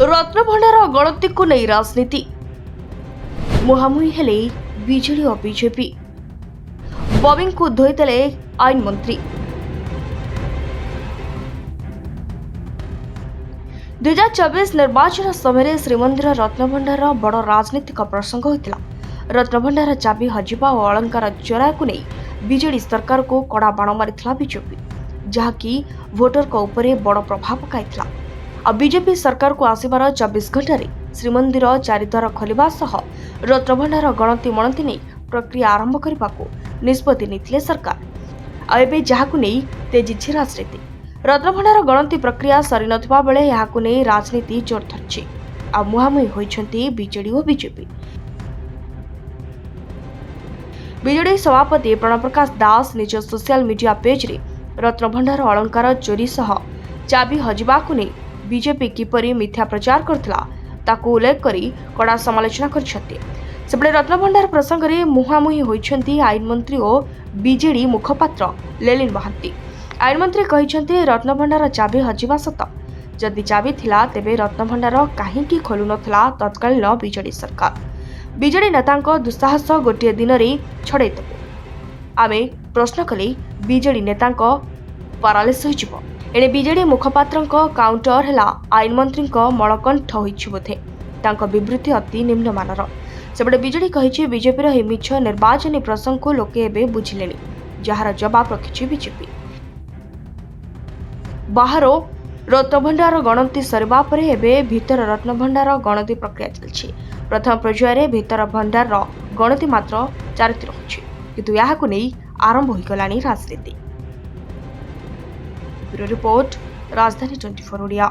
रत्नभंडार गणति को नहीं राजनीति मुहांमुही हेले बीजेडी और बीजेपी बॉबिंग को धोईदेले आईन मंत्री 2024 निर्वाचन समय श्रीमंदिर रत्नभंडार बड़ राजनीतिक प्रसंग होता। रत्नभंडार चाबी हजिबा और अलंकार चोरा को नहीं बीजेडी सरकार को कड़ा बाण मारी बीजेपी, जहाँकि भोटर को ऊपर बड़ प्रभाव पकाइथिला। अब बीजेपी सरकार को आसबार 24 घंटे श्रीमंदिर चारिद्वार खोलिबा सह रत्नभंडार गणति मणति नहीं प्रक्रिया आरंभ करने को निष्पत्ति नहीं सरकार। आबे जहाकु नहीं तेजी राजनीति। रत्नभंडार गणति प्रक्रिया सरी नथिबा बेले याकु नहीं राजनीति जोर धरछि। आ मुहांमुही होइछन्ति बीजेडी और बीजेपी। बीजेडी सभापति प्रणव प्रकाश दास निज सोशल मीडिया पेज रे रत्नभंडार अलंकार चोरी सह चाबी हजिबाकु नहीं बीजेपी किपरि मिथ्या प्रचार करथिला ताकू उल्लेख करी कड़ा समालोचना करछथि। सेबळे रत्नभंडार प्रसंग रे मुहांमुही होइछन्ति आईन मंत्री और बीजेडी मुखपात्र लेलिन महांती। आईन मंत्री कहिछन्ति रत्नभंडार चाबी हजिबा सत, जदि चाबी थिला तेबे रत्नभंडार काहेकि खोलु नथिला तत्कालीन बीजेडी सरकार। बीजेडी नेतांको दुस्साहस गोटे दिन रे छड़े देबो। आमे प्रश्न कले बीजेडी नेतांको पारालिस होइजिबो। एणे बीजेडी मुखपात्रंको काउंटर हेला आईन मंत्रींको मलकंठ होइछि बोधे। तांको विवृत्ति अति निम्नमानर। सेबडे बीजेडी कहिछि बीजेपीर ही मिछ निर्वाचनी प्रसंग को लोके एबे बुझिलेनि, जहार जवाब रखिछि बीजेपी। बाहर रत्नभंडार गणति सरिबा परे एबे भीतर रत्नभंडार गणति प्रक्रिया चलछि। प्रथम पर्यायर भीतर भंडार गणति मात्र चारिति रहुछि, किंतु याहाकु नै आरंभ होई गलानी राजनीति। ब्यूरो रिपोर्ट, राजधानी 24 ओडिया।